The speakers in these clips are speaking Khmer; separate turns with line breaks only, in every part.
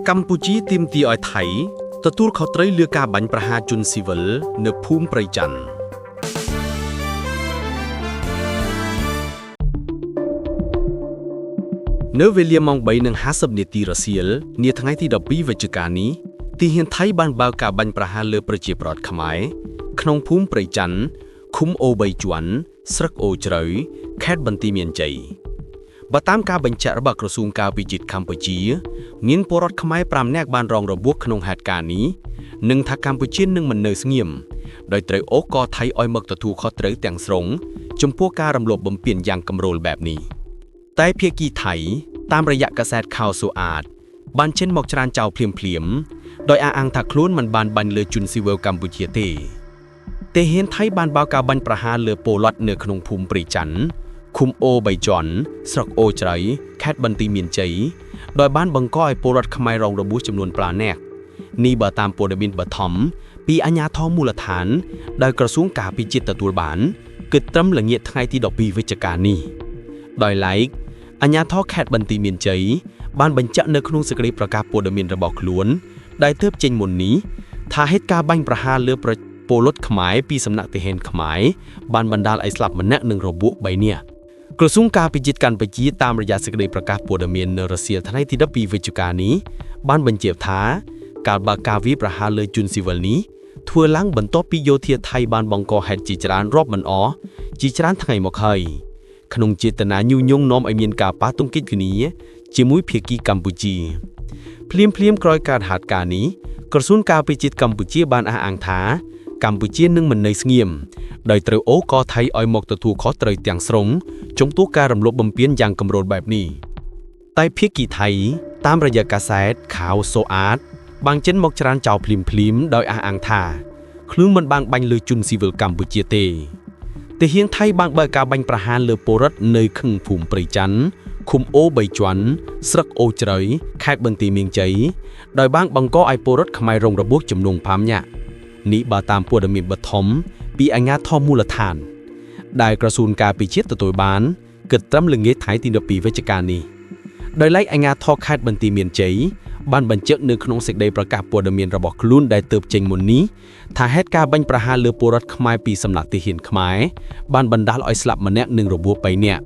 កម្ពុជាទាមទារឲ្យថៃទទួលខុសត្រូវលើការបាញ់ប្រហារជនស៊ីវិលនៅភូមិព្រៃច័ន្ទនៅវេលាម៉ោង 3:50 នាទីរសៀលនាថ្ងៃទី 12 វិច្ឆិកានេះទីហ៊ានថៃបានបើកការបាញ់ប្រហារលើប្រជាពលរដ្ឋខ្មែរក្នុងភូមិព្រៃច័ន្ទឃុំអូ3ជាន់ស្រុកអូជ្រៅខេត្តបន្ទាយមានជ័យបើតាមការបញ្ជាក់របស់ក្រសួងការពារជាតិកម្ពុជាមានពលរដ្ឋខ្មែរ5នាក់បានរងរបួសក្នុងហេតុការណ៍នេះនិងថាកម្ពុជានឹងមិននៅស្ងៀមដោយត្រូវអូកថៃឲ្យមកទទួលខុសត្រូវទាំងស្រុងចំពោះការរំលោភបំពានយ៉ាងកម្រោលបែបនេះតែភាគីថៃតាមរយៈកាសែតខោសូអាតបានចេញមកច្រានចោលភ្លាមដោយអះអាងថាខ្លួនមិនបានបាញ់លើជនស៊ីវិលកម្ពុជាទេហ៊ានថៃបានបើកការបាញ់ប្រហារលើពលរដ្ឋនៅក្នុងភូមិព្រៃច័ន្ទឃុំអូ3ជាន់ស្រុកអូជ្រៅខេត្តបន្ទាយមានជ័យដោយបានបង្កឲ្យពលរដ្ឋខ្មែររងរបួសចំនួន5នាក់នេះបើតាមព័ត៌មានបឋមពីអាជ្ញាធរមូលដ្ឋានដោយក្រសួងការពារជាតិទទួលបានគិតត្រឹមល្ងាចថ្ងៃទី 12 វិច្ឆិកានេះដោយឡែកអាជ្ញាធរខេត្តបន្ទាយមានជ័យបានបញ្ជាក់នៅក្នុងសេចក្តីប្រកាសព័ត៌មានរបស់ខ្លួនដែលទើបចេញមុននេះថាហេតុការណ៍បាញ់ប្រហារលើពលរដ្ឋខ្មែរពីសំណាក់ទាហានខ្មែរបានបណ្ដាលឲ្យស្លាប់ម្នាក់និងរបួស3នាក់ក្រសួងការពារជាតិកម្ពុជាតាមរយៈសេចក្តីប្រកាសព័ត៌មាននៅរសៀលថ្ងៃទី 12 វិច្ឆិកានេះបានបញ្ជាក់ថាការបើកការវាយប្រហារលើជនស៊ីវិលនេះធ្វើឡើងបន្ទាប់ពីយោធាថៃបានបង្កហេតុជាច្រើនរាប់មិនអស់ជាច្រើនថ្ងៃមកហើយក្នុងចេតនាញុះញង់នាំឲ្យមានការប៉ះទង្គិចគ្នាជាមួយភាគីកម្ពុជាភ្លាមក្រោយការហេតុការណ៍នេះក្រសួងការពារជាតិកម្ពុជាបានអះអាងថាកម្ពុជានឹងមិននៅស្ងៀមដោយត្រូវអូកថៃឲ្យមកទទួលខុសត្រូវទាំងស្រុងចំពោះការរំលោភបំពានយ៉ាងកម្រោលបែបនេះតែភាគីថៃតាមរយៈកាសែតខោសូអាតបានចេញមកច្រានចោលភ្លាមដោយអះអាងថាខ្លួនមិនបានបាញ់លើជនស៊ីវិលកម្ពុជាទេទាហានថៃបានបើកការបាញ់ប្រហារលើពលរដ្ឋនៅក្នុងភូមិព្រៃច័ន្ទឃុំអូ3ជាន់ស្រុកអូជ្រៅខេត្តបន្ទាយមានជ័យដោយបានបង្កឲ្យពលរដ្ឋខ្មែររងរបួសចំនួន5នាក់នេះបើតាមព័ត៌មានបឋមពីអាជ្ញាធរមូលដ្ឋានដែលក្រសួងការពារជាតិទទួលបានគិតត្រឹមល្ងាចថ្ងៃទី 12 វិច្ឆិកានេះដោយឡែកអាជ្ញាធរខេត្តបន្ទាយមានជ័យបានបញ្ជាក់នៅក្នុងសេចក្តីប្រកាសព័ត៌មានរបស់ខ្លួនដែលទើបចេញមុននេះថាហេតុការណ៍បាញ់ប្រហារលើពលរដ្ឋខ្មែរពីសំណាក់ទាហានខ្មែរបានបណ្ដាលឲ្យស្លាប់ម្នាក់និងរបួស3នាក់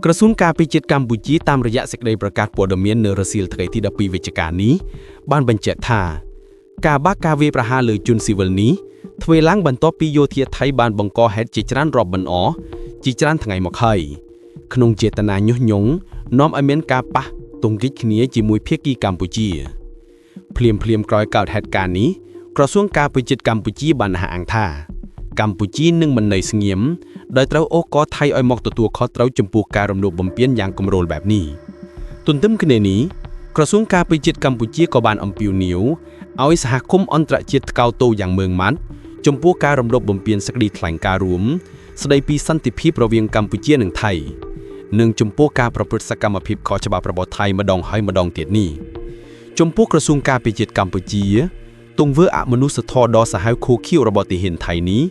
ក្រសួងការពារជាតិកម្ពុជាតាមរយៈសេចក្តីប្រកាសព័ត៌មាននៅរសៀលថ្ងៃទី 12 វិច្ឆិកានេះបានបញ្ជាក់ថាការបើកការវាយប្រហារលើជនស៊ីវិលនេះធ្វើឡើងបន្ទាប់ពីយោធាថៃបានបង្កហេតុជាច្រើនរាប់មិនអស់ជាច្រើនថ្ងៃមកហើយក្នុងចេតនាញុះញង់នាំឲ្យមានការប៉ះទង្គិចគ្នាជាមួយភាគីកម្ពុជាភ្លាមក្រោយកើតហេតុការណ៍នេះក្រសួងការពារជាតិកម្ពុជាបានអះអាងថាកម្ពុជានឹងមិននៅស្ងៀមដោយត្រូវអូកថៃឲ្យមកទទួលខុសត្រូវចំពោះការរំលោភបំពានយ៉ាងកម្រោលបែបនេះទន្ទឹមគ្នានេះក្រសួងការពារជាតិកម្ពុជាក៏បានអំពាវនាវឲ្យសហគមន៍អន្តរជាតិថ្កោលទោសយ៉ាងម៉ឺងម៉ាត់ចំពោះការរំលោភបំពានសេចក្តីថ្លែងការណ៍រួមស្តីពីសន្តិភាពរវាងកម្ពុជានិងថៃនិងចំពោះការប្រព្រឹត្តសកម្មភាពខុសច្បាប់របស់ថៃម្ដងហើយម្ដងទៀតនេះចំពោះក្រសួងការពារជាតិកម្ពុជាទង្វើអមនុស្សធម៌ដ៏សាហាវឃោឃាវរបស់ទាហានថៃនេះ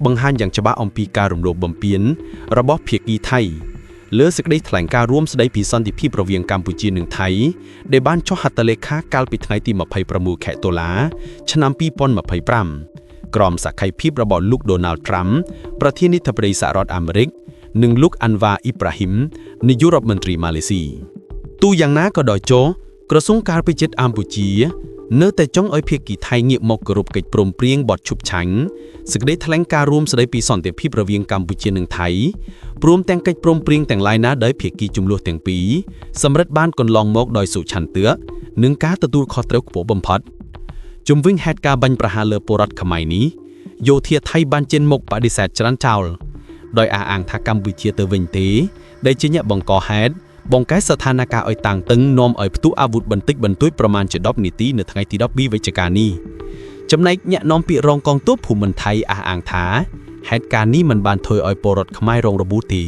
បង្ហាញយ៉ាងច្បាស់អំពីការរំលោភបំពានរបស់ភាគីថៃលើសេចក្តីថ្លែងការណ៍រួមស្តីពីសន្តិភាពរវាងកម្ពុជានិងថៃដែលបានចុះហត្ថលេខាកាលពីថ្ងៃទី 26 ខែតុលាឆ្នាំ 2025 ក្រោមសក្ខីភាពរបស់លោក Donald Trump ប្រធានាធិបតីសហរដ្ឋអាមេរិកនិងលោក Anwar Ibrahim នាយករដ្ឋមន្ត្រីម៉ាឡេស៊ីទូយ៉ាងណាក៏ដោយចុះក្រសួងការពារជាតិកម្ពុជានៅតែចង់ឲ្យភាគីថៃងាកមកគោរពកិច្ចព្រមព្រៀងបទឈប់ឆាញ់សេចក្តីថ្លែងការណ៍រួមស្តីពីសន្តិភាពរវាងកម្ពុជានិងថៃព្រមទាំងកិច្ចព្រមព្រៀងទាំងឡាយណាដែលភាគីជម្លោះទាំងពីរសម្រេចបានកន្លងមកដោយសុឆន្ទៈនិងការទទួលខុសត្រូវខ្ពស់បំផុតជំវិញហេតុការណ៍បាញ់ប្រហារលើពលរដ្ឋខ្មែរនេះយោធាថៃបានចេញមុខបដិសេធច្រានចោលដោយអះអាងថាកម្ពុជាទៅវិញទេដែលជាអ្នកបង្កហេតុបង្កស្ថានភាពឲ្យតាំងតឹងនាំឲ្យផ្ទុះអាវុធបន្តិចបន្តួចប្រមាណជា10នាទីនៅថ្ងៃទី 12 វិច្ឆិកានេះចំណែកអ្នកនាំពាក្យរងកងទ័ពភូមិន្ទថៃអះអាងថាហេតុការណ៍នេះមិនបានធ្វើឲ្យពលរដ្ឋខ្មែររងរបួសទេ